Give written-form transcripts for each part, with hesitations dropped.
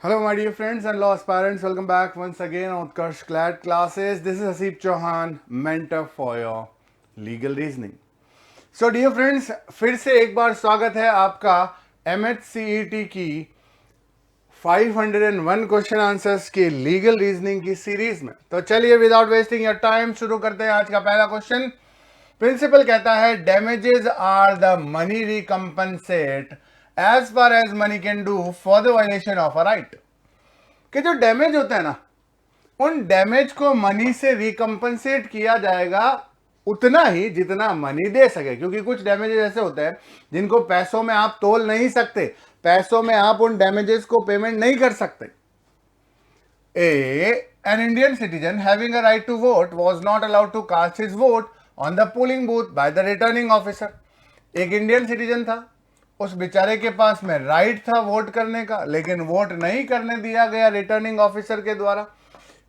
Hello, my dear friends and law aspirants. Welcome back once again on Utkarsh Glad Classes. This is Hasib Chauhan, mentor for your legal reasoning. So, dear friends, फिर से एक बार स्वागत है आपका MHCET की 501 question answers की legal reasoning की series में। तो चलिए विदाउट वेस्टिंग योर टाइम शुरू करते हैं आज का पहला क्वेश्चन। प्रिंसिपल कहता है damages are the money recompense as far as money can do for the violation of a right. कि जो डैमेज होता है ना, उन डैमेज को मनी से रिकम्पनसेट किया जाएगा उतना ही जितना मनी दे सके, क्योंकि कुछ डैमेजेस ऐसे होते हैं जिनको पैसों में आप तोल नहीं सकते, पैसों में आप उन डैमेजेस को पेमेंट नहीं कर सकते। An Indian citizen having a right to vote was not allowed to cast his vote on the polling booth by the returning officer. एक इंडियन सिटीजन था, उस बेचारे के पास में राइट था वोट करने का, लेकिन वोट नहीं करने दिया गया रिटर्निंग ऑफिसर के द्वारा।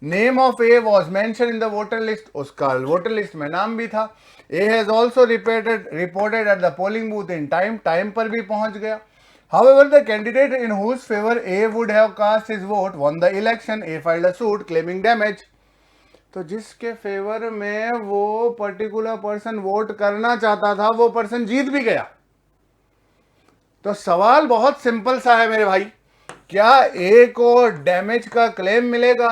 Name of A was mention in the voter list, उसका वोटर लिस्ट में नाम भी था। A has also reported at the polling booth in time, time पर भी पहुंच गया। However, the candidate in whose favor A would have cast his vote won the election. A filed a suit claiming damage. तो जिसके favour में वो particular person vote करना चाहता था वो पर्सन जीत भी गया। तो सवाल बहुत सिंपल सा है मेरे भाई, क्या ए को डैमेज का क्लेम मिलेगा?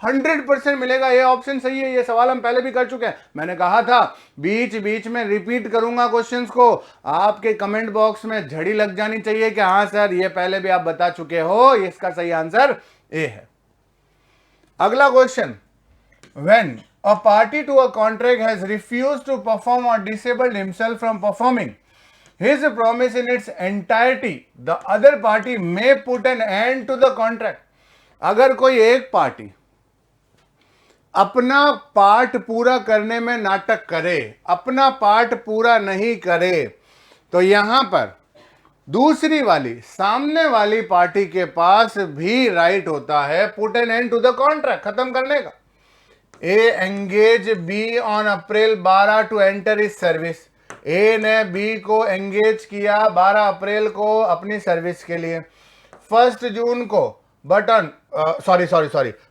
100% मिलेगा। ये ऑप्शन सही है। ये सवाल हम पहले भी कर चुके हैं। मैंने कहा था बीच बीच में रिपीट करूंगा क्वेश्चंस को, आपके कमेंट बॉक्स में झड़ी लग जानी चाहिए कि हाँ सर ये पहले भी आप बता चुके हो। इसका सही आंसर ए है। अगला question, when a party to a contract has refused to perform और disabled himself from performing his promise in its entirety, the other party may put an end to the contract. अगर कोई एक party अपना part पूरा करने में नाटक करे, अपना पार्ट पूरा नहीं करे, तो यहां पर दूसरी वाली सामने वाली पार्टी के पास भी राइट होता है put an end to the contract, खत्म करने का। A engage B on April 12 to enter is service. A ने बी को एंगेज किया 12 अप्रैल को अपनी सर्विस के लिए। 1 जून को बटन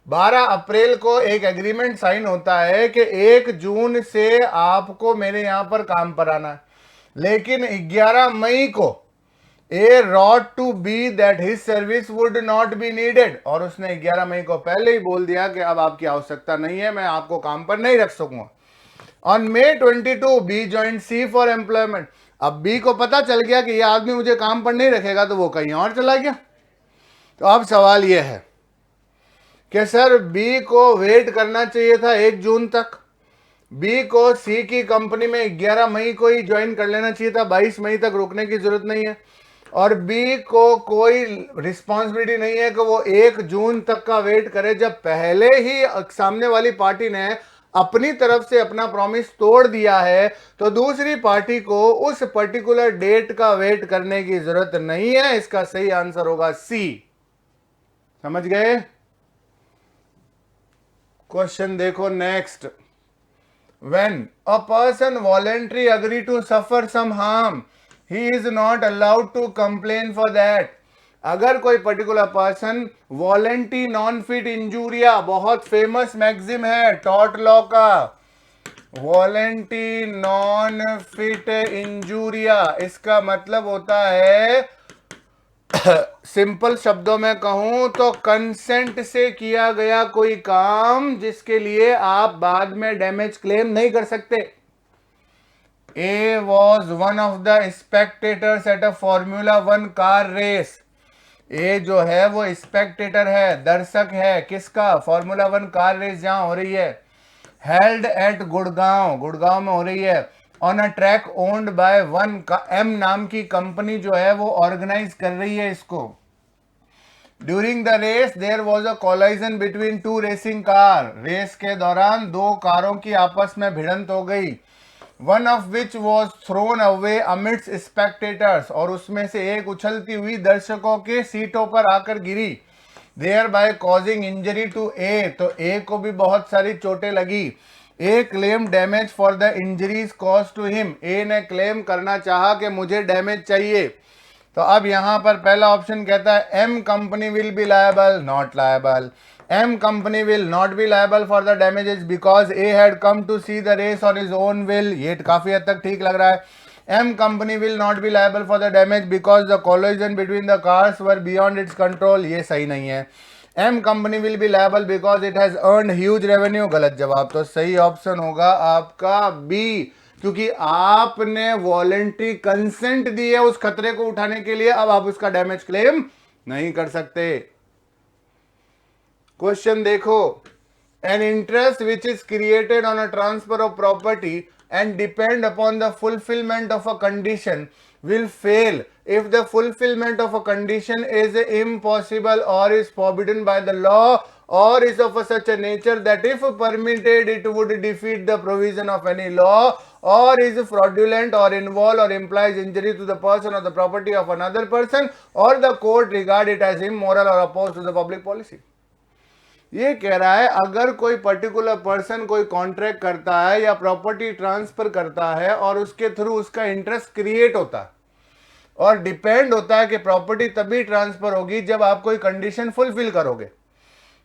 12 अप्रैल को एक एग्रीमेंट साइन होता है कि 1 जून से आपको मेरे यहां पर काम पर आना है, लेकिन 11 मई को A wrote to B that his service would not be needed, और उसने 11 मई को पहले ही बोल दिया कि अब आपकी आवश्यकता नहीं है, मैं आपको काम पर नहीं रख सकूंगा। On May 22, B joined C for employment. अब B को पता चल गया कि ये आदमी मुझे काम पर नहीं रखेगा, तो वो कहीं और चला गया। तो अब सवाल ये है कि सर B को वेट करना चाहिए था 1 जून तक, B को C की कंपनी में 11 मई को ही ज्वाइन कर लेना चाहिए था, 22 मई तक रुकने की जरूरत नहीं है, और B को कोई रिस्पॉन्सिबिलिटी नहीं है कि वो 1 जून तक का वेट करे, जब पहले ही सामने वाली पार्टी ने अपनी तरफ से अपना प्रॉमिस तोड़ दिया है, तो दूसरी पार्टी को उस पर्टिकुलर डेट का वेट करने की जरूरत नहीं है। इसका सही आंसर होगा सी। समझ गए? क्वेश्चन देखो next, when a person voluntary agree to suffer some harm he is not allowed to complain for that. अगर कोई particular person volenti non fit injuria, बहुत फेमस मैगजिम है टॉर्ट लॉ का, वॉलेंटी नॉन फिट इंजूरिया, इसका मतलब होता है simple शब्दों में कहूं तो कंसेंट से किया गया कोई काम जिसके लिए आप बाद में डैमेज क्लेम नहीं कर सकते। A was one of the spectators at a formula 1 car race. A जो है वो स्पेक्टेटर है, दर्शक है, किसका? फॉर्मूला 1 कार रेस जहां हो रही है, हेल्ड एट गुड़गांव, गुड़गांव में हो रही है, on a track owned by one का एम नाम की कंपनी जो है वो ऑर्गेनाइज कर रही है इसको। During the race there was a collision between 2 racing car. Race के दौरान 2 कारों की आपस में भिड़ंत हो गई, one of which was thrown away amidst spectators, और उसमें से एक उछलती हुई दर्शकों के सीटों पर आकर गिरी, thereby causing injury to A, तो ए को भी बहुत सारी चोटें लगी। A claim damage for the injuries cause to him, A ने क्लेम करना चाहा कि मुझे डैमेज चाहिए। तो अब यहां पर पहला ऑप्शन कहता है M company will be liable, not liable. M company will not be liable for the damages because A had come to see the race on his own will, ये काफी हद तक ठीक लग रहा है। M company will not be liable for the damage because the collision between the cars were beyond its control, ये सही नहीं है। M company will be liable because it has earned huge revenue, गलत जवाब। तो सही ऑप्शन होगा आपका बी, क्योंकि आपने वॉलेंट्री कंसेंट दी है उस खतरे को उठाने के लिए, अब आप उसका डैमेज क्लेम नहीं कर सकते। क्वेश्चन देखो, an interest which is created on a transfer of property and depend upon the fulfillment of a condition will fail if the fulfillment of a condition is impossible or is forbidden by the law or is of such a nature that if permitted it would defeat the provision of any law or is fraudulent or involve or implies injury to the person or the property of another person or the court regard it as immoral or opposed to the public policy। ये कह रहा है अगर कोई particular person कोई contract करता है या प्रॉपर्टी ट्रांसफर करता है और उसके थ्रू उसका इंटरेस्ट क्रिएट होता है और डिपेंड होता है कि प्रॉपर्टी तभी ट्रांसफर होगी जब आप कोई कंडीशन फुलफिल करोगे,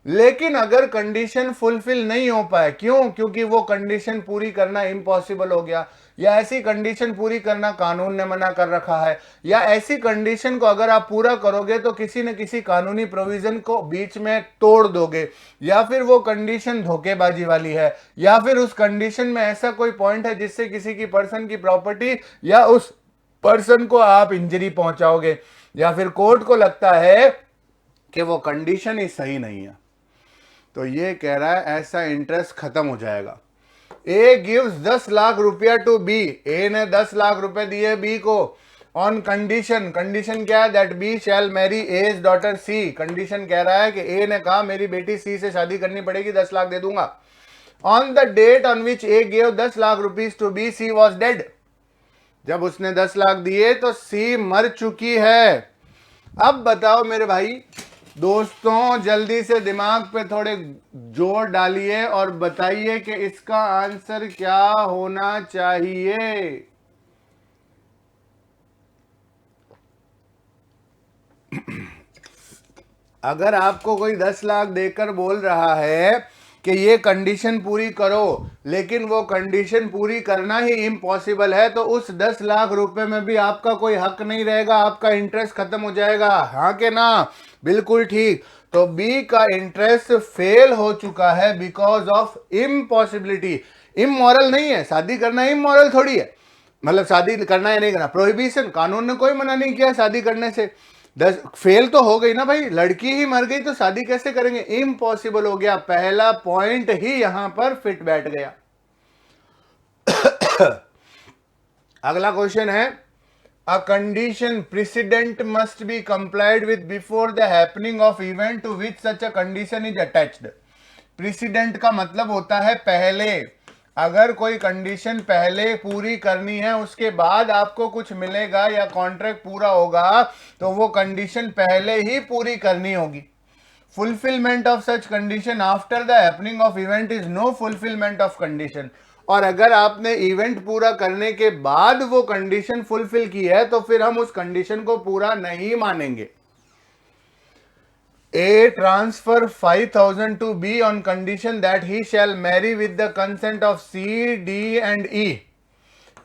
लेकिन अगर कंडीशन फुलफिल नहीं हो पाए, क्यों? क्योंकि वो कंडीशन पूरी करना इम्पॉसिबल हो गया, या ऐसी कंडीशन पूरी करना कानून ने मना कर रखा है, या ऐसी कंडीशन को अगर आप पूरा करोगे तो किसी न किसी कानूनी प्रोविजन को बीच में तोड़ दोगे, या फिर वो कंडीशन धोखेबाजी वाली है, या फिर उस कंडीशन में ऐसा कोई पॉइंट है जिससे किसी की पर्सन की प्रॉपर्टी या उस पर्सन को आप इंजरी पहुंचाओगे, या फिर कोर्ट को लगता है कि वो कंडीशन ही सही नहीं है, तो ये कह रहा है ऐसा इंटरेस्ट खत्म हो जाएगा। ए गिव्स 10 लाख रुपया टू बी, ए ने 10 लाख रुपए दिए बी को ऑन कंडीशन, कंडीशन क्या है? That B shall marry A's daughter C, condition कह रहा है कि ए ने कहा मेरी बेटी सी से शादी करनी पड़ेगी, 10 लाख दे दूंगा। On the date on which A give 10 lakh rupees to B C was dead, जब उसने 10 लाख दिए तो सी मर चुकी है। अब बताओ मेरे भाई दोस्तों, जल्दी से दिमाग पे थोड़े जोर डालिए और बताइए कि इसका आंसर क्या होना चाहिए। अगर आपको कोई 10 लाख देकर बोल रहा है कि ये कंडीशन पूरी करो, लेकिन वो कंडीशन पूरी करना ही इम्पॉसिबल है, तो उस 10 लाख रुपए में भी आपका कोई हक नहीं रहेगा, आपका इंटरेस्ट खत्म हो जाएगा। हाँ के ना? बिल्कुल ठीक। तो बी का इंटरेस्ट फेल हो चुका है बिकॉज ऑफ इम्पॉसिबिलिटी। इमोरल नहीं है, शादी करना इमोरल थोड़ी है, मतलब शादी करना या नहीं करना प्रोहिबिशन, कानून ने कोई मना नहीं किया शादी करने से। 10 फेल तो हो गई ना भाई, लड़की ही मर गई तो शादी कैसे करेंगे? इम्पॉसिबल हो गया, पहला पॉइंट ही यहां पर फिट बैठ गया। अगला क्वेश्चन है, a condition precedent must be complied with before the happening of event to which such a condition is attached. Precedent का मतलब होता है पहले, अगर कोई कंडीशन पहले पूरी करनी है उसके बाद आपको कुछ मिलेगा या कॉन्ट्रैक्ट पूरा होगा, तो वो कंडीशन पहले ही पूरी करनी होगी। Fulfilment of such condition after the happening of event is no fulfilment of condition. और अगर आपने इवेंट पूरा करने के बाद वो कंडीशन फुलफिल की है तो फिर हम उस कंडीशन को पूरा नहीं मानेंगे। A transfer 5,000 to B on condition that he shall marry with the consent of C, D and E.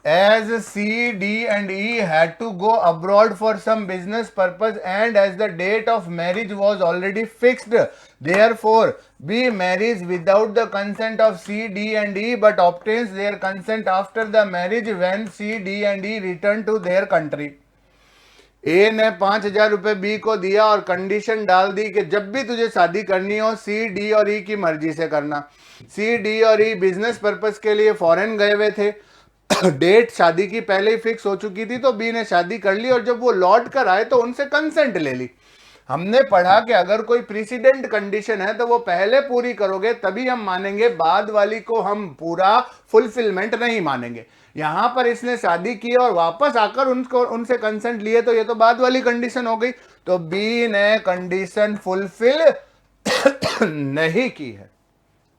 As C, D and E had to go abroad for some business purpose and as the date of marriage was already fixed, therefore B marries without the consent of C, D and E but obtains their consent after the marriage when C, D and E return to their country. ए ने 5,000 रुपए B को दिया और condition डाल दी कि जब भी तुझे शादी करनी हो सी, डी और ई की मर्जी से करना। सी, डी और ई बिजनेस पर्पस के लिए फॉरेन गए हुए थे, डेट शादी की पहले ही फिक्स हो चुकी थी, तो बी ने शादी कर ली और जब वो लौट कर आए तो उनसे कंसेंट ले ली। हमने पढ़ा कि अगर कोई प्रेसिडेंट कंडीशन है तो वो पहले पूरी करोगे तभी हम मानेंगे, बाद वाली को हम पूरा फुलफिलमेंट नहीं मानेंगे। यहां पर इसने शादी की और वापस आकर उनसे कंसेंट लिए, तो ये तो बाद वाली कंडीशन हो गई, तो बी ने कंडीशन फुलफिल नहीं की है।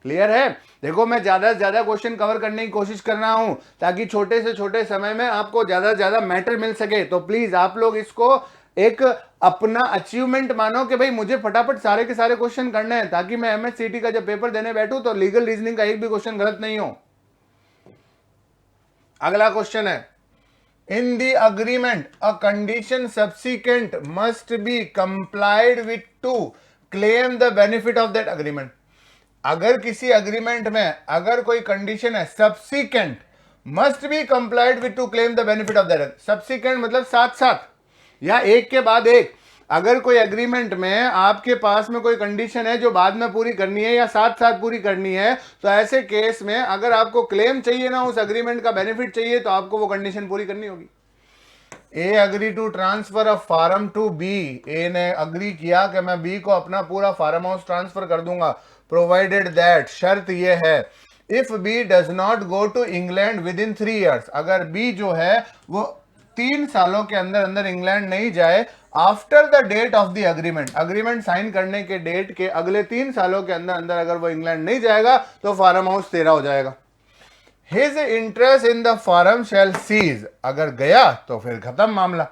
क्लियर है? देखो मैं ज्यादा से ज्यादा क्वेश्चन कवर करने की कोशिश कर रहा हूं ताकि छोटे से छोटे समय में आपको ज्यादा से ज्यादा मैटर मिल सके, तो प्लीज आप लोग इसको एक अपना अचीवमेंट मानो कि भाई मुझे फटाफट सारे के सारे क्वेश्चन करने हैं ताकि मैं एमएससीटी का जब पेपर देने बैठूं तो लीगल रीजनिंग का एक भी क्वेश्चन गलत नहीं हो। अगला क्वेश्चन है, in the agreement a condition subsequent must be complied with to claim the benefit of that agreement. अगर किसी अग्रीमेंट में अगर कोई कंडीशन है subsequent must be complied with to claim the benefit of that. Subsequent मतलब साथ साथ या एक के बाद एक। अगर कोई एग्रीमेंट में आपके पास में कोई कंडीशन है जो बाद में पूरी करनी है या साथ साथ पूरी करनी है, तो ऐसे केस में अगर आपको क्लेम चाहिए ना उस एग्रीमेंट का बेनिफिट चाहिए तो आपको वो कंडीशन पूरी करनी होगी। A agree to transfer of farm to B. A ने अग्री किया कि मैं बी को अपना पूरा फार्म हाउस ट्रांसफर कर दूंगा, प्रोवाइडेड दैट, शर्त यह है, if B does not go to England within 3 years, अगर बी जो है वो 3 सालों के अंदर अंदर इंग्लैंड नहीं जाए, after the date of the agreement, agreement sign करने के डेट के अगले 3 सालों के अंदर अंदर अगर वो इंग्लैंड नहीं जाएगा तो फार्म हाउस तेरा हो जाएगा। His interest in the farm shall cease, अगर गया तो फिर खत्म मामला।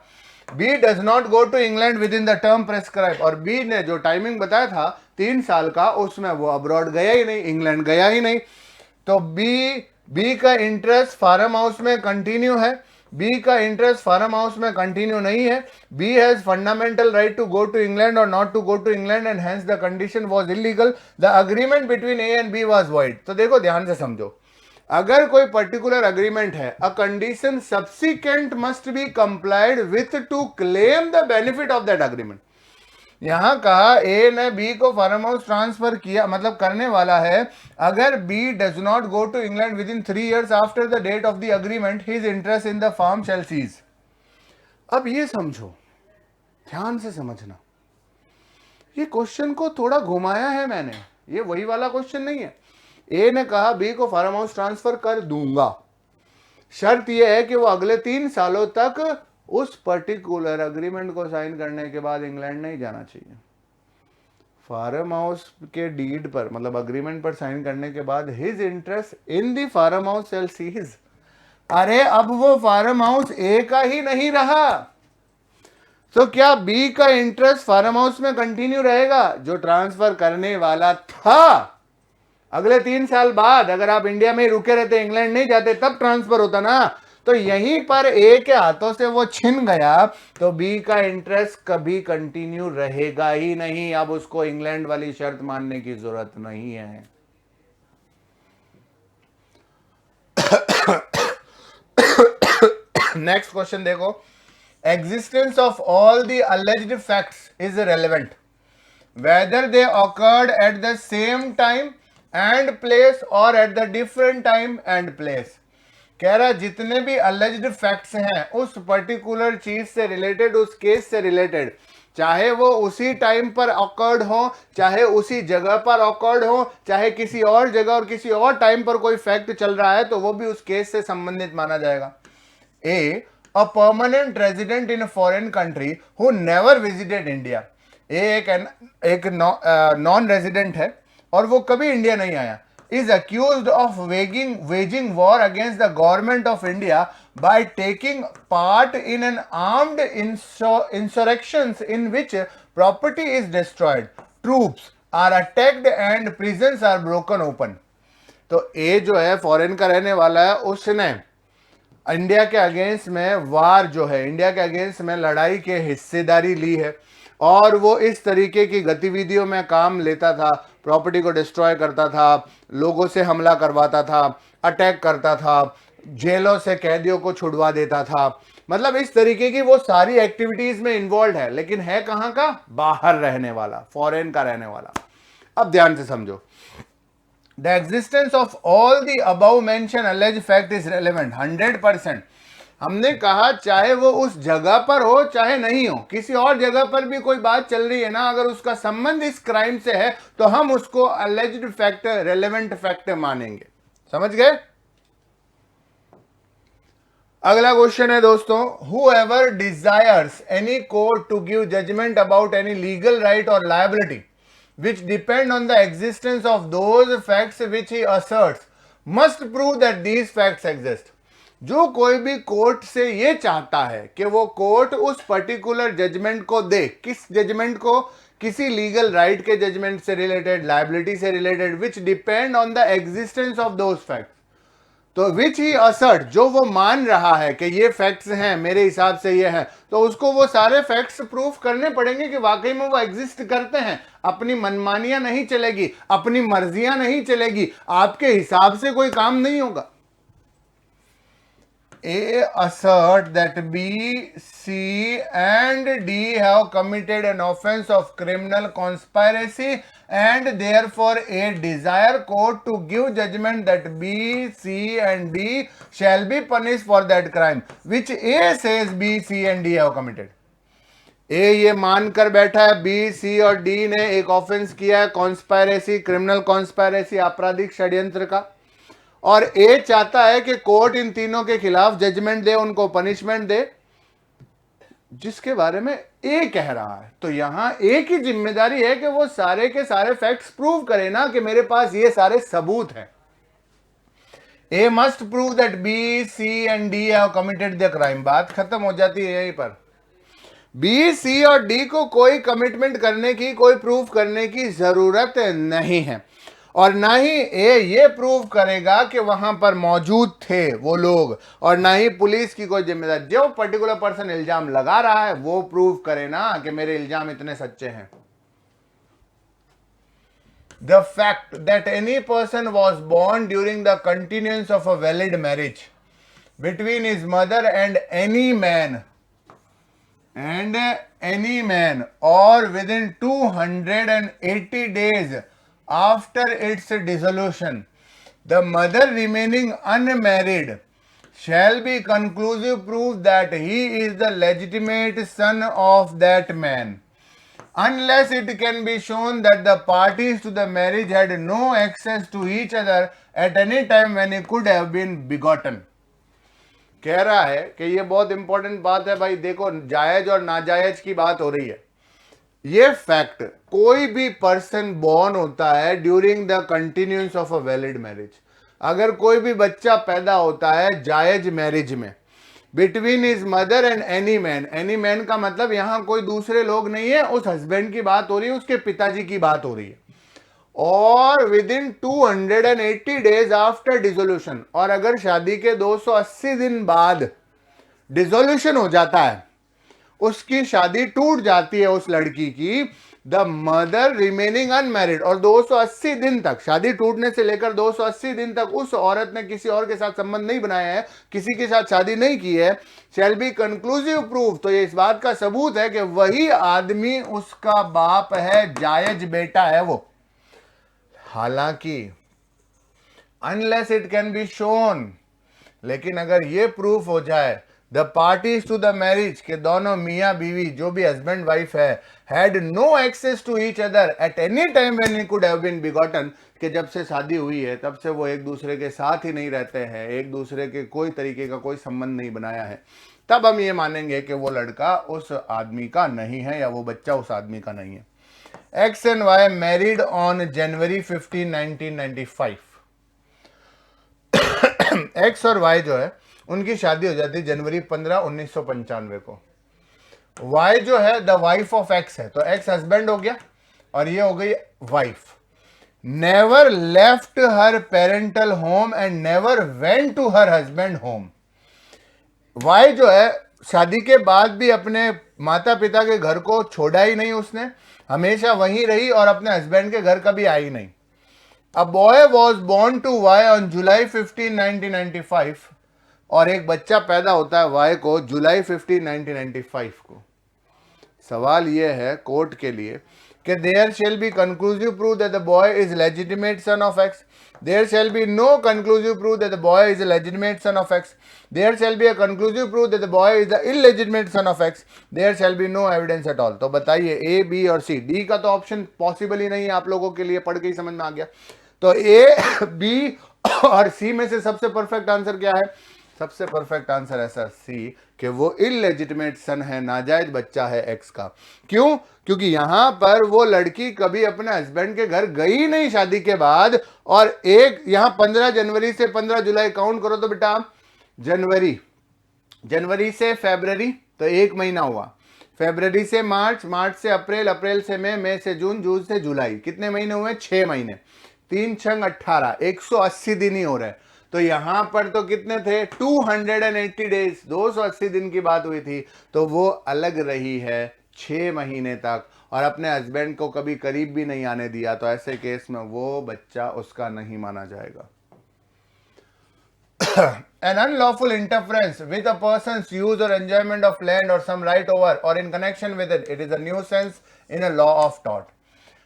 B does not go to England within the term prescribe, और बी ने जो टाइमिंग बताया था 3 साल का उसमें वो अब्रॉड गया ही नहीं, इंग्लैंड गया ही नहीं, तो बी का इंटरेस्ट फार्म हाउस में कंटिन्यू है, बी का इंटरेस्ट फार्म हाउस में कंटिन्यू नहीं है। B has fundamental right to go to England और not to go to England and hence the condition was illegal, the agreement between A and B was void. तो देखो ध्यान से समझो, अगर कोई पर्टिकुलर अग्रीमेंट है, a condition subsequent must be complied with to claim the benefit of that agreement. यहां कहा ए ने बी को फार्म हाउस ट्रांसफर किया, मतलब करने वाला है, अगर B does not go to England within 3 years after the date of the agreement, his interest in the farm shall cease. अब ये समझो, ध्यान से समझना, ये क्वेश्चन को थोड़ा घुमाया है मैंने, ये वही वाला क्वेश्चन नहीं है। ए ने कहा बी को फार्म हाउस ट्रांसफर कर दूंगा, शर्त यह है कि वो अगले 3 सालों तक उस पर्टिकुलर अग्रीमेंट को साइन करने के बाद इंग्लैंड नहीं जाना चाहिए। फार्म हाउस के डीड पर, मतलब अग्रीमेंट पर साइन करने के बाद his interest in the farm house shall cease. अरे अब वो फार्म हाउस ए का ही नहीं रहा, तो क्या बी का इंटरेस्ट फार्म हाउस में कंटिन्यू रहेगा जो ट्रांसफर करने वाला था। अगले 3 साल बाद अगर आप इंडिया में ही रुके रहते, इंग्लैंड नहीं जाते, तब ट्रांसफर होता ना, तो यहीं पर ए के हाथों से वो छिन गया, तो बी का इंटरेस्ट कभी कंटिन्यू रहेगा ही नहीं। अब उसको इंग्लैंड वाली शर्त मानने की जरूरत नहीं है। नेक्स्ट क्वेश्चन देखो, existence of all the alleged facts is relevant whether they occurred at the same time and place or at the different time and place. कह रहा जितने भी अलेज्ड फैक्ट्स हैं उस पर्टिकुलर चीज से रिलेटेड, उस केस से रिलेटेड, चाहे वो उसी टाइम पर ऑकर्ड हो, चाहे उसी जगह पर ऑकर्ड हो, चाहे किसी और जगह और किसी और टाइम पर कोई फैक्ट चल रहा है, तो वो भी उस केस से संबंधित माना जाएगा। A permanent resident in foreign country who never visited India. एक नॉन रेजिडेंट है और वो कभी इंडिया नहीं आया, is accused of waging war against the government of India by taking part in an armed insurrections in which property is destroyed, troops are attacked and prisons are broken open। तो ए जो है foreign का रहने वाला है, उसने India के against में वार जो है, इंडिया के अगेंस्ट में लड़ाई के हिस्सेदारी ली है और वो इस तरीके की गतिविधियों में काम लेता था, प्रॉपर्टी को डिस्ट्रॉय करता था, लोगों से हमला करवाता था, अटैक करता था, जेलों से कैदियों को छुड़वा देता था, मतलब इस तरीके की वो सारी एक्टिविटीज में इन्वॉल्व है, लेकिन है कहां का, बाहर रहने वाला, फॉरेन का रहने वाला। अब ध्यान से समझो, the existence of all the above mention alleged fact is relevant 100%। हमने कहा चाहे वो उस जगह पर हो चाहे नहीं हो, किसी और जगह पर भी कोई बात चल रही है ना, अगर उसका संबंध इस क्राइम से है तो हम उसको अलेज्ड फैक्ट, रेलेवेंट फैक्ट मानेंगे। समझ गए। अगला क्वेश्चन है दोस्तों, whoever desires any court to give judgment about any legal right or liability which depend on the existence of those facts which he asserts must prove that these facts exist। जो कोई भी court से ये चाहता है कि वो court उस पर्टिकुलर जजमेंट को दे, किस जजमेंट को, किसी लीगल राइट के जजमेंट से रिलेटेड, लायबिलिटी से related, which depend on the existence of those facts, तो विच ही असर्ट, जो वो मान रहा है कि ये फैक्ट्स हैं, मेरे हिसाब से ये है, तो उसको वो सारे फैक्ट्स प्रूफ करने पड़ेंगे कि वाकई में वो एग्जिस्ट करते हैं। अपनी मनमानियां नहीं चलेगी, अपनी मर्जियां नहीं चलेगी, आपके हिसाब से कोई काम नहीं होगा। A assert that B, C and D have committed an offense of criminal conspiracy and therefore A desire court to give judgment that B, C and D shall be punished for that crime which A says B, C and D have committed. A ये मानकर बैठा है B, C और D ने एक offence किया है, conspiracy, criminal conspiracy, आपराधिक षड्यंत्र का, और ए चाहता है कि कोर्ट इन तीनों के खिलाफ जजमेंट दे, उनको पनिशमेंट दे, जिसके बारे में ए कह रहा है। तो यहां ए की जिम्मेदारी है कि वो सारे के सारे फैक्ट्स प्रूव करे ना, कि मेरे पास ये सारे सबूत हैं। A must prove that B, C and D have committed the crime. बात खत्म हो जाती है यहीं पर। बी, सी और डी को कोई कमिटमेंट करने की, कोई प्रूफ करने की जरूरत नहीं है, और ना ही ए ये प्रूव करेगा कि वहां पर मौजूद थे वो लोग, और ना ही पुलिस की कोई जिम्मेदारी। जो पर्टिकुलर पर्सन इल्जाम लगा रहा है वो प्रूव करे ना कि मेरे इल्जाम इतने सच्चे हैं। The fact that any person was born during the continuance of a valid marriage between his mother and any man or within 280 days after its dissolution, the mother remaining unmarried shall be conclusive proof that he is the legitimate son of that man, unless it can be shown that the parties to the marriage had no access to each other at any time when he could have been begotten. कह रहा है कि ये बहुत important बात है भाई, देखो जायज और नाजायज की बात हो रही है। ये फैक्ट, कोई भी पर्सन बॉर्न होता है during the continuance of a valid marriage, अगर कोई भी बच्चा पैदा होता है जायज मैरिज में, between his mother and any man का मतलब यहां कोई दूसरे लोग नहीं है, उस हस्बैंड की बात हो रही है, उसके पिताजी की बात हो रही है, और with in 280 days after dissolution, और अगर शादी के 280 दिन बाद डिसोल्यूशन हो जाता है, उसकी शादी टूट जाती है उस लड़की की, द मदर रिमेनिंग अनमैरिड, और 280 दिन तक, शादी टूटने से लेकर 280 दिन तक उस औरत ने किसी और के साथ संबंध नहीं बनाया है, किसी के साथ शादी नहीं की है, शैल बी कंक्लूसिव प्रूफ, तो ये इस बात का सबूत है कि वही आदमी उसका बाप है, जायज बेटा है वो। हालांकि unless it can be shown, लेकिन अगर ये प्रूफ हो जाए, the parties to the marriage के दोनों मियां बीवी, जो भी हस्बैंड वाइफ है, had no access to each other at any time when he could have been begotten, कि जब से शादी हुई है तब से वो एक दूसरे के साथ ही नहीं रहते हैं, एक दूसरे के कोई तरीके का कोई संबंध नहीं बनाया है, तब हम ये मानेंगे कि वो लड़का उस आदमी का नहीं है, या वो बच्चा उस आदमी का नहीं है। X and Y married on January 15, 1995. X और Y जो है उनकी शादी हो जाती है जनवरी 15, 1995 को। Y जो है द वाइफ ऑफ X है, तो X हस्बैंड हो गया और ये हो गई वाइफ। Never left her parental home and never went to her husband home. Y जो है शादी के बाद भी अपने माता पिता के घर को छोड़ा ही नहीं, उसने हमेशा वहीं रही और अपने हस्बैंड के घर कभी आई नहीं। A boy was born to Y on July 15, 1995, और एक बच्चा पैदा होता है वाई को जुलाई 15, 1995 को। सवाल यह है कोर्ट के लिए कि there shall be conclusive proof that the boy is legitimate son of X, there shall be no conclusive proof that the boy is a legitimate son of X, there shall be a conclusive proof that the boy is the illegitimate son of X, there shall be no evidence at all। तो बताइए A, B और C, D का तो option possible ही नहीं है, आप लोगों के लिए पढ़ के ही समझ में आ गया। तो A, B और C में से सबसे परफेक्ट आंसर क्या है? सबसे परफेक्ट आंसर है सर सी, कि वो इलेजिटिमेट सन है, नाजायज बच्चा है एक्स का। क्यों? क्योंकि यहां पर वो लड़की कभी अपने हस्बैंड के घर गई नहीं शादी के बाद, और एक यहां 15 जनवरी से 15 जुलाई काउंट करो तो बेटा जनवरी से फरवरी तो 1 महीना हुआ, फरवरी से मार्च, मार्च से अप्रैल, अप्रैल से मई से जून, जून से जुलाई, कितने महीने हुए? 6 महीने। 3 छंग 18, 180 दिन ही हो रहे। तो यहां पर तो कितने थे? 280 डेज, 280 दिन की बात हुई थी। तो वो अलग रही है 6 महीने तक और अपने हस्बैंड को कभी करीब भी नहीं आने दिया, तो ऐसे केस में वो बच्चा उसका नहीं माना जाएगा। An unlawful interference with a person's use or enjoyment of land or some right over or in connection with it, it is a nuisance in a law of tort.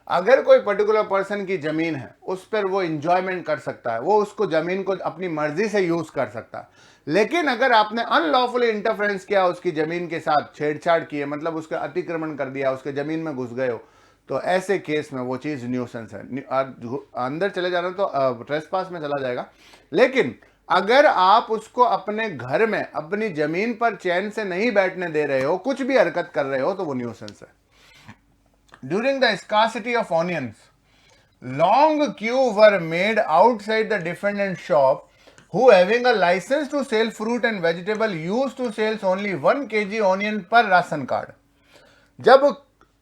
अगर कोई पर्टिकुलर पर्सन की जमीन है, उस पर वो enjoyment कर सकता है, वो उसको जमीन को अपनी मर्जी से यूज कर सकता है, लेकिन अगर आपने अनलॉफुली इंटरफेरेंस किया, उसकी जमीन के साथ छेड़छाड़ किए, मतलब उसका अतिक्रमण कर दिया, उसके जमीन में घुस गए हो, तो ऐसे केस में वो चीज न्यूसेंस है। अंदर चले जाना तो ट्रेसपास में चला जाएगा, लेकिन अगर आप उसको अपने घर में अपनी जमीन पर चैन से नहीं बैठने दे रहे हो, कुछ भी हरकत कर रहे हो, तो वो न्यूसेंस है। During the scarcity of onions, long queue were made outside the defendant's shop, who having a license to sell fruit and vegetable used to sell only 1 kg onion per ration card. जब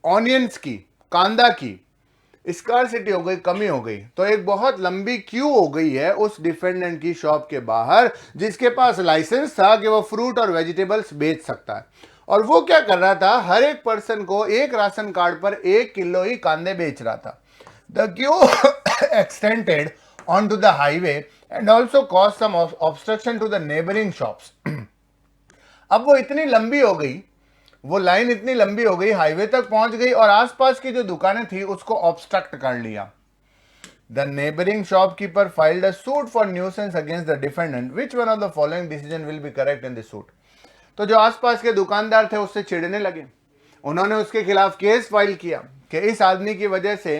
onions की, कांदा की scarcity हो गई, कमी हो गई, तो एक बहुत लंबी क्यू हो गई है उस डिफेंडेंट की शॉप के बाहर, जिसके पास लाइसेंस था कि वो फ्रूट और वेजिटेबल्स बेच सकता है। और वो क्या कर रहा था? हर एक पर्सन को एक राशन कार्ड पर 1 किलो ही कांदे बेच रहा था। The queue extended on to the highway and also cause some obstruction to the neighbouring shops. अब वो इतनी लंबी हो गई, वो लाइन इतनी लंबी हो गई, हाईवे तक पहुंच गई और आसपास की जो दुकानें थी उसको ऑब्स्ट्रक्ट कर लिया। The neighbouring shopkeeper filed a suit for nuisance against the defendant, which one of the following decision will be correct in this suit. तो जो आसपास के दुकानदार थे उससे चिढ़ने लगे, उन्होंने उसके खिलाफ केस फाइल किया कि इस आदमी की वजह से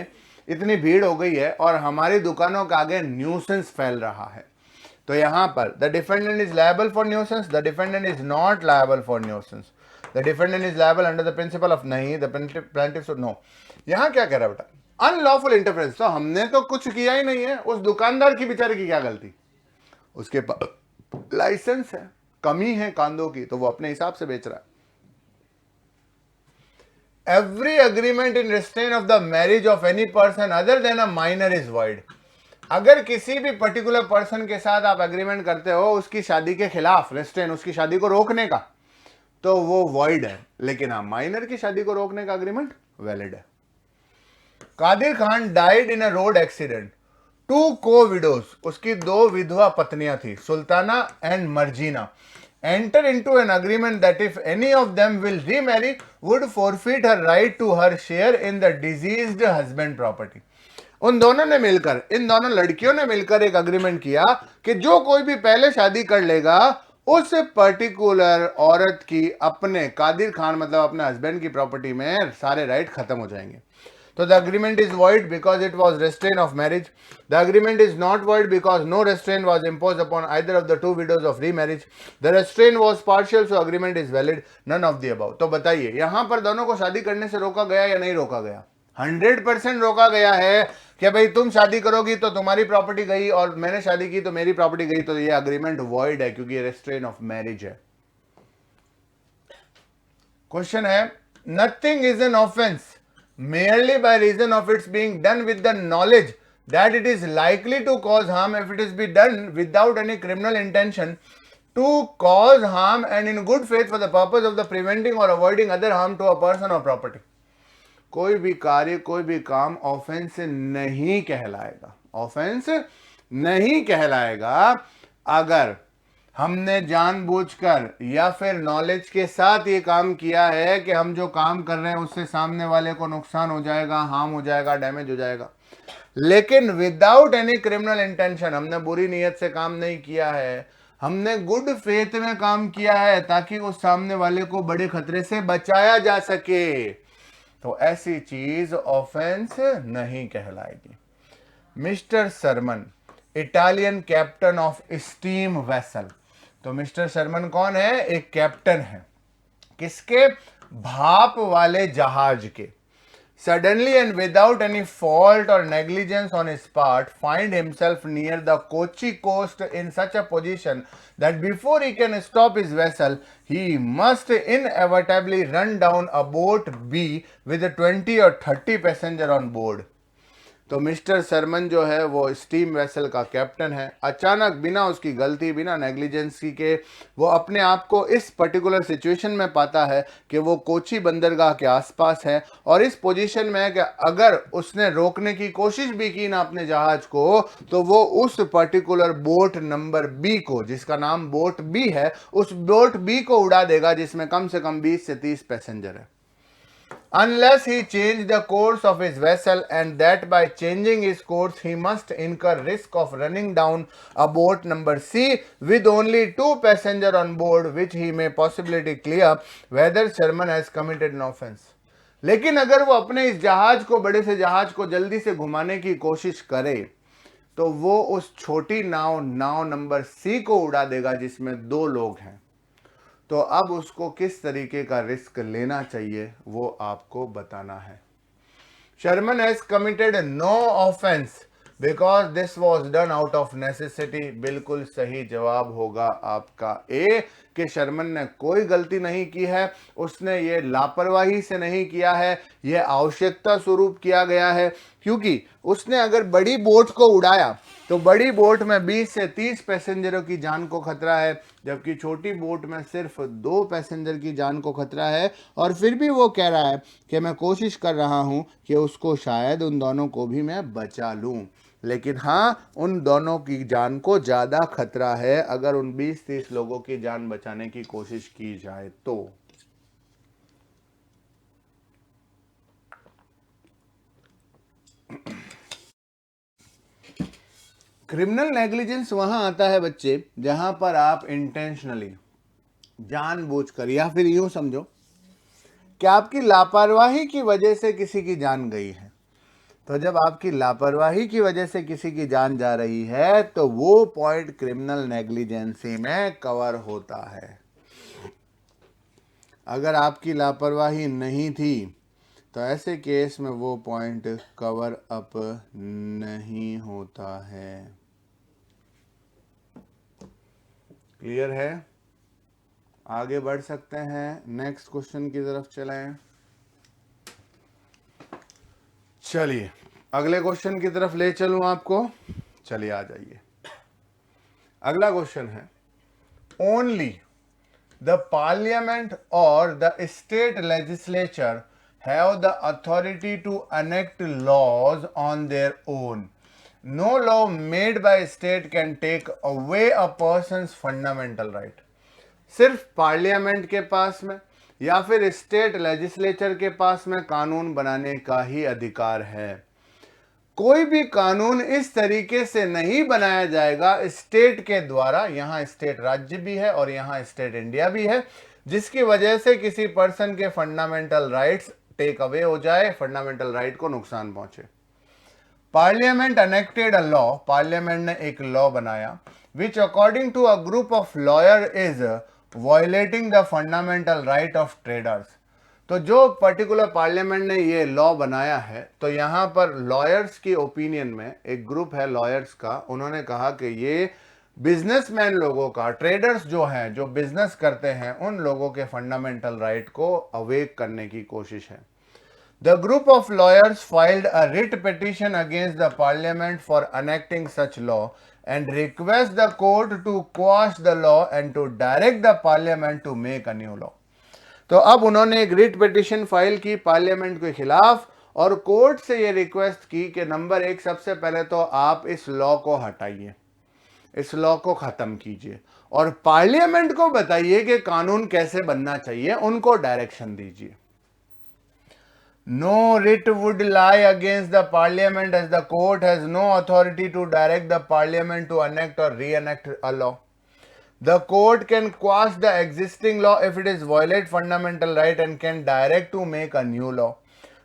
इतनी भीड़ हो गई है और हमारी दुकानों के आगे न्यूसेंस फैल रहा है। तो यहां पर the defendant is liable for nuisance, the defendant is not liable for nuisance, the defendant is liable under the principle of नहीं, द प्लेंटिफ शुड नो। यहां क्या कह रहा है बेटा? Unlawful interference. तो हमने तो कुछ किया ही नहीं है, उस दुकानदार की बेचारे की क्या गलती? उसके पास लाइसेंस है, कमी है कांदों की, तो वो अपने हिसाब से बेच रहा है। Every agreement in restraint of the marriage of any person other than a minor is void. अगर किसी भी पर्टिकुलर पर्सन के साथ आप एग्रीमेंट करते हो उसकी शादी के खिलाफ, रेस्ट्रेन, उसकी शादी को रोकने का, तो वो वॉइड है, लेकिन हाँ माइनर की शादी को रोकने का एग्रीमेंट वैलिड है। Kadir Khan died in a road accident, 2 co-widows, उसकी 2 विधवा पत्नियां थी, Sultana and Marjina, enter into an agreement that if any of them will remarry would forfeit her right to her share in the deceased husband property. उन दोनों ने मिलकर, इन दोनों लड़कियों ने मिलकर एक अग्रीमेंट किया कि जो कोई भी पहले शादी कर लेगा उस पर्टिकुलर औरत की, अपने कादिर खान मतलब अपने हस्बैंड की प्रॉपर्टी में सारे राइट खत्म हो जाएंगे। So the agreement is void because it was restraint of marriage. The agreement is not void because no restraint was imposed upon either of the 2 widows of remarriage. The restraint was partial, so agreement is valid. None of the above. तो बताइए यहां पर दोनों को शादी करने से रोका गया या नहीं रोका गया? 100% रोका गया है कि भाई तुम शादी करोगी तो तुम्हारी प्रॉपर्टी गई और मैंने शादी की तो मेरी प्रॉपर्टी गई, तो ये अग्रीमेंट वॉइड है क्योंकि ये रेस्ट्रेन ऑफ मैरिज है। क्वेश्चन है, nothing is an offence merely by reason of its being done with the knowledge that it is likely to cause harm if it is be done without any criminal intention to cause harm and in good faith for the purpose of the preventing or avoiding other harm to a person or property. कोई भी कार्य, कोई भी काम offence नहीं कहलाएगा, offence नहीं कहलाएगा अगर हमने जानबूझकर या फिर नॉलेज के साथ ये काम किया है कि हम जो काम कर रहे हैं उससे सामने वाले को नुकसान हो जाएगा, हार्म हो जाएगा, डैमेज हो जाएगा, लेकिन विदाउट एनी क्रिमिनल इंटेंशन, हमने बुरी नीयत से काम नहीं किया है, हमने गुड फेथ में काम किया है ताकि उस सामने वाले को बड़े खतरे से बचाया जा सके, तो ऐसी चीज ऑफेंस नहीं कहलाएगी। Mr Sherman, Italian captain of steam vessel. तो मिस्टर शर्मन कौन है? एक कैप्टन है, किसके? भाप वाले जहाज के। suddenly and without any fault or negligence on his part, find himself near the Kochi coast in such a position that before he can stop his vessel, he must inevitably run down a boat B with 20 or 30 passenger on board. तो Mr Sharman जो है वो steam vessel का captain है। अचानक बिना उसकी गलती, बिना नेग्लिजेंसी के वो अपने आप को इस पर्टिकुलर सिचुएशन में पाता है कि वो कोची बंदरगाह के आसपास है और इस पोजीशन में है कि अगर उसने रोकने की कोशिश भी की ना अपने जहाज को, तो वो उस पर्टिकुलर बोट नंबर बी को, जिसका नाम बोट बी है, उस बोट बी को उड़ा देगा जिसमें कम से कम 20 से 30 पैसेंजर है। Unless he change the course of his vessel, and that by changing his course he must incur risk of running down a boat number C with only 2 passengers on board, which he may possibly clear whether Sherman has committed an offense. लेकिन अगर वो अपने इस जहाज को, बड़े से जहाज को जल्दी से घुमाने की कोशिश करे, तो वो उस छोटी नाव नंबर C को उड़ा देगा जिसमें 2 लोग हैं। तो अब उसको किस तरीके का रिस्क लेना चाहिए वो आपको बताना है। Sherman has committed no offence because this was done out of necessity. बिल्कुल सही जवाब होगा आपका ए कि शर्मन ने कोई गलती नहीं की है, उसने ये लापरवाही से नहीं किया है, ये आवश्यकता स्वरूप किया गया है। क्योंकि उसने अगर बड़ी बोट को उड़ाया तो बड़ी बोट में 20 से 30 पैसेंजरों की जान को खतरा है, जबकि छोटी बोट में सिर्फ 2 पैसेंजर की जान को खतरा है। और फिर भी वो कह रहा है कि मैं कोशिश कर रहा हूं कि उसको शायद उन दोनों को भी मैं बचा लूं, लेकिन हाँ, उन दोनों की जान को ज़्यादा खतरा है अगर उन 20-30 लोगों की जान बचाने की कोशिश की जाए तो। क्रिमिनल नेग्लिजेंस वहां आता है बच्चे जहां पर आप इंटेंशनली, जानबूझकर, या फिर यूं समझो कि आपकी लापरवाही की वजह से किसी की जान गई है। तो जब आपकी लापरवाही की वजह से किसी की जान जा रही है तो वो पॉइंट क्रिमिनल नेग्लिजेंसी में कवर होता है। अगर आपकी लापरवाही नहीं थी तो ऐसे केस में वो पॉइंट कवर अप नहीं होता है। क्लियर है? आगे बढ़ सकते हैं, नेक्स्ट क्वेश्चन की तरफ चलें। चलिए अगले क्वेश्चन की तरफ ले चलूं आपको। चलिए आ जाइए। अगला क्वेश्चन है, ओनली द पार्लियामेंट और the state legislature have the authority to enact laws on their own. No law made by state can take away a person's fundamental right. सिर्फ पार्लियामेंट के पास में या फिर स्टेट लेजिस्लेचर के पास में कानून बनाने का ही अधिकार है। कोई भी कानून इस तरीके से नहीं बनाया जाएगा स्टेट के द्वारा, यहां स्टेट राज्य भी है और यहां स्टेट इंडिया भी है, जिसकी वजह से किसी पर्सन के फंडामेंटल राइट्स टेक अवे हो जाए, फंडामेंटल राइट को नुकसान पहुंचे। Parliament enacted a law, parliament ने एक लॉ बनाया, which according to a group of lawyer is violating the fundamental right of traders. तो जो पर्टिकुलर पार्लियामेंट ने ये लॉ बनाया है, तो यहां पर लॉयर्स की ओपिनियन में एक ग्रुप है लॉयर्स का, उन्होंने कहा कि ये बिजनेसमैन लोगों का, ट्रेडर्स जो हैं, जो बिजनेस करते हैं, उन लोगों के फंडामेंटल राइट को अवेक करने की कोशिश है। The group of lawyers filed a writ petition against the parliament for enacting such law and request the court to quash the law and to direct the parliament to make a new law. तो अब उन्होंने एक writ petition file की parliament के खिलाफ और court से ये रिक्वेस्ट की कि नंबर 1, सबसे पहले तो आप इस लॉ को हटाइए, इस लॉ को खत्म कीजिए और पार्लियामेंट को बताइए कि कानून कैसे बनना चाहिए, उनको डायरेक्शन दीजिए। No writ would lie against the parliament as the court has no authority to direct the parliament to enact or re-enact a law. The court can quash the existing law if it is violate fundamental right and can direct to make a new law.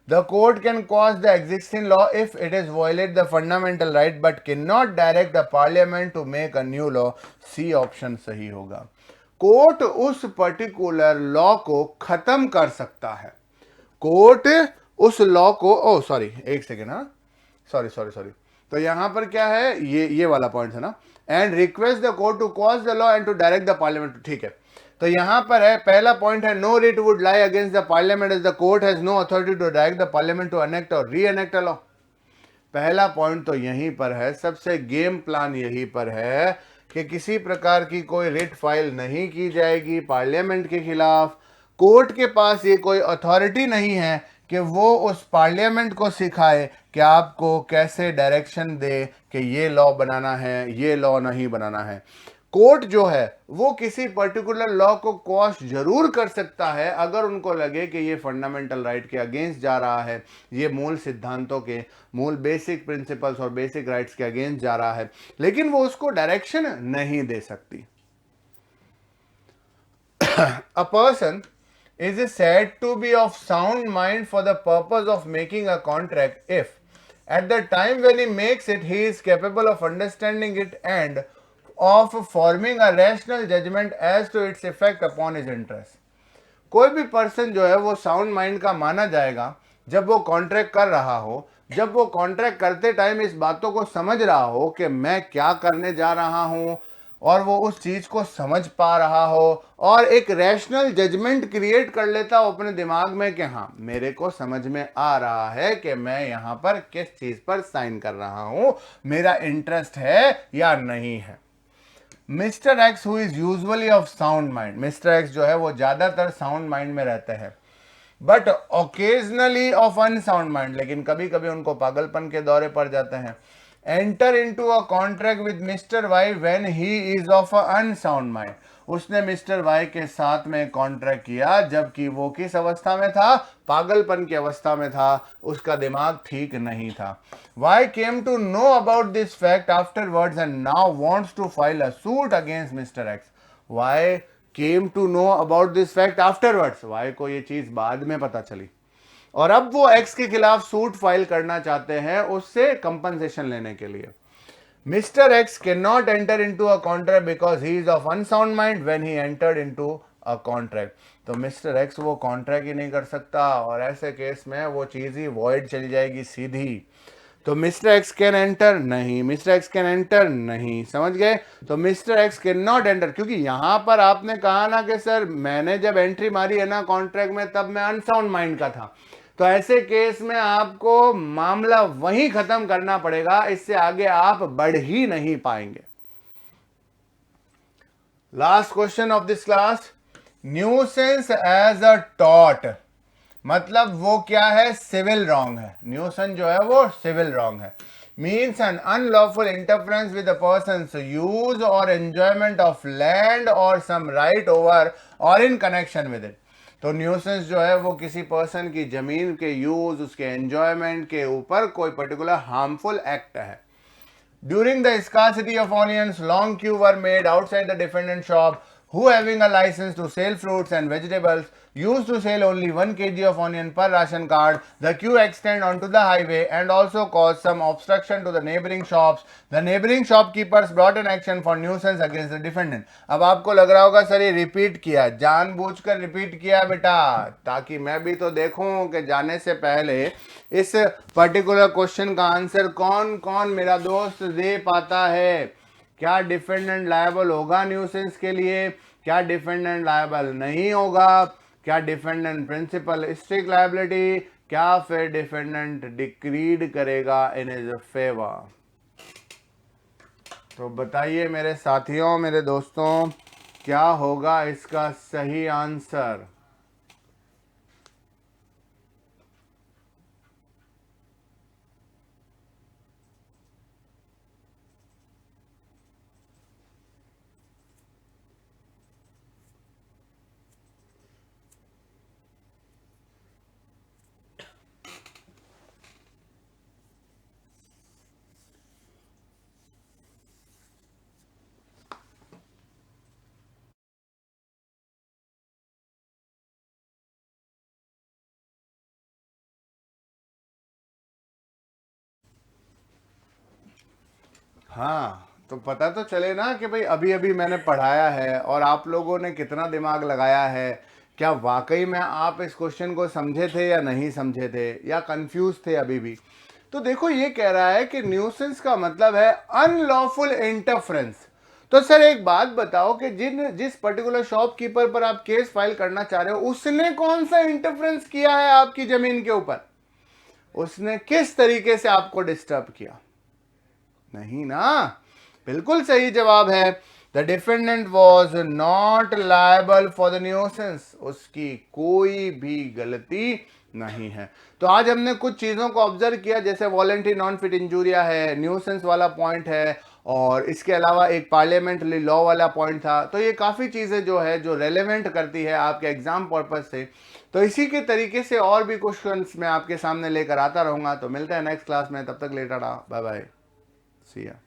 The court can quash the existing law if it is violate the fundamental right but cannot direct the parliament to make a new law. C option सही होगा। Court उस particular law को खत्म कर सकता है, court उस law को, ओ सॉरी एक सेकेंड, हाँ सॉरी सॉरी सॉरी, तो यहां पर क्या है, ये वाला पॉइंट है ना, and request the court to quash the law and to direct the parliament, ठीक है। तो यहां पर है पहला पॉइंट है, no writ would lie against the parliament as the court has no authority to direct the parliament to enact or reenact a law. पहला point तो यहीं पर है, सबसे गेम प्लान यहीं पर है कि किसी प्रकार की कोई रिट फाइल नहीं की जाएगी पार्लियामेंट के खिलाफ। कोर्ट के पास ये कोई अथॉरिटी नहीं है कि वो उस पार्लियामेंट को सिखाए कि आपको कैसे डायरेक्शन दे कि ये लॉ बनाना है, ये लॉ नहीं बनाना है। कोर्ट जो है वो किसी पर्टिकुलर लॉ को क्वॉश जरूर कर सकता है अगर उनको लगे कि ये फंडामेंटल राइट के अगेंस्ट जा रहा है, ये मूल सिद्धांतों के, मूल बेसिक प्रिंसिपल्स और बेसिक राइट्स के अगेंस्ट जा रहा है, लेकिन वो उसको डायरेक्शन नहीं दे सकती। A person is said to be of sound mind for the purpose of making a contract if at the time when he makes it he is capable of understanding it and of forming a rational judgment as to its effect upon his interest। कोई भी person जो है वो sound mind का माना जाएगा जब वो कॉन्ट्रैक्ट कर रहा हो, जब वो कॉन्ट्रैक्ट करते टाइम इस बातों को समझ रहा हो कि मैं क्या करने जा रहा हूं, और वो उस चीज को समझ पा रहा हो और एक रैशनल जजमेंट क्रिएट कर लेता हो अपने दिमाग में कि हाँ मेरे को समझ में आ रहा है कि मैं यहां पर किस चीज पर साइन कर रहा हूं, मेरा इंटरेस्ट है या नहीं है। Mister x who is usually of sound mind, mister x जो है वो ज्यादातर साउंड माइंड में रहते हैं, but occasionally of unsound mind, लेकिन कभी कभी उनको पागलपन के दौरे पड़ जाते हैं। Enter into a contract with mister Y when he is of a unsound mind, उसने मिस्टर वाई के साथ में कॉन्ट्रैक्ट किया जबकि वो किस अवस्था में था, पागलपन की अवस्था में था, उसका दिमाग ठीक नहीं था। Y came to know about this fact afterwards and now wants to file a suit against mister X. Y came to know about this fact afterwards, Y को ये चीज बाद में पता चली और अब वो एक्स के खिलाफ सूट फाइल करना चाहते हैं उससे कंपनसेशन लेने के लिए। Mister x can not enter into a contract because he is of unsound mind when he entered into a contract. तो मिस्टर एक्स वो कॉन्ट्रैक्ट ही नहीं कर सकता और ऐसे केस में वो चीज ही वॉइड चली जाएगी सीधी। तो मिस्टर एक्स कैन एंटर नहीं, मिस्टर एक्स कैन एंटर नहीं, समझ गए। तो mister x can not enter, क्योंकि यहां पर आपने कहा ना कि सर मैंने जब एंट्री मारी है ना कॉन्ट्रैक्ट में तब मैं अनसाउंड माइंड का था, तो ऐसे केस में आपको मामला वहीं खत्म करना पड़ेगा, इससे आगे आप बढ़ ही नहीं पाएंगे। Last question of this class, nuisance as a टॉट, मतलब वो क्या है, सिविल रॉन्ग है। न्यूसेंस जो है वो सिविल रॉन्ग है। Means an unlawful interference with a person's use or enjoyment of land or some right over or in connection with it. तो न्यूसेंस जो है वो किसी पर्सन की जमीन के यूज, उसके एंजॉयमेंट के ऊपर कोई पर्टिकुलर हार्मफुल एक्ट है। During the scarcity of onions, long queue were made outside the defendant shop, who having a license to sell fruits and vegetables used to sell only 1 kg of onion per ration card. The queue extended onto the highway and also caused some obstruction to the neighboring shops. The neighboring shopkeepers brought an action for nuisance against the defendant. अब आपको लग रहा होगा sir ये repeat किया, जानबूझकर repeat किया बेटा, ताकि मैं भी तो देखूं कि जाने से पहले इस पर्टिकुलर क्वेश्चन का आंसर कौन कौन मेरा दोस्त दे पाता है। क्या डिफेंडेंट लायबल होगा न्यूसेंस के लिए, क्या डिफेंडेंट लायबल नहीं होगा, क्या डिफेंडेंट प्रिंसिपल स्ट्रिक्ट लायबिलिटी, क्या फिर डिफेंडेंट डिक्रीड करेगा इन हिज फेवर। तो बताइए मेरे साथियों, मेरे दोस्तों, क्या होगा इसका सही आंसर। हाँ, तो पता तो चले ना कि भाई अभी अभी मैंने पढ़ाया है और आप लोगों ने कितना दिमाग लगाया है, क्या वाकई में आप इस क्वेश्चन को समझे थे या नहीं समझे थे, या कंफ्यूज थे अभी भी? तो देखो ये कह रहा है कि न्यूसेंस का मतलब है अनलॉफुल इंटरफेरेंस। तो सर एक बात बताओ कि जिस पर्टिकुलर शॉपकीपर पर आप केस फाइल करना चाह रहे हो, उसने कौन सा इंटरफेरेंस किया है आपकी जमीन के ऊपर? उसने किस तरीके से आपको डिस्टर्ब किया? नहीं ना। बिल्कुल सही जवाब है, the defendant was not liable for the nuisance. उसकी कोई भी गलती नहीं है। तो आज हमने कुछ चीजों को ऑब्जर्व किया, जैसे वॉलेंटरी नॉन फिट इंजूरिया है, न्यूसेंस वाला पॉइंट है, और इसके अलावा एक पार्लियामेंट्री लॉ वाला पॉइंट था। तो ये काफी चीजें जो है जो रेलेवेंट करती है आपके एग्जाम पर्पज से। तो इसी के तरीके से और भी क्वेश्चंस मैं आपके सामने लेकर आता रहूंगा। तो मिलते हैं नेक्स्ट क्लास में, तब तक लेटर बाय बाय, सी या।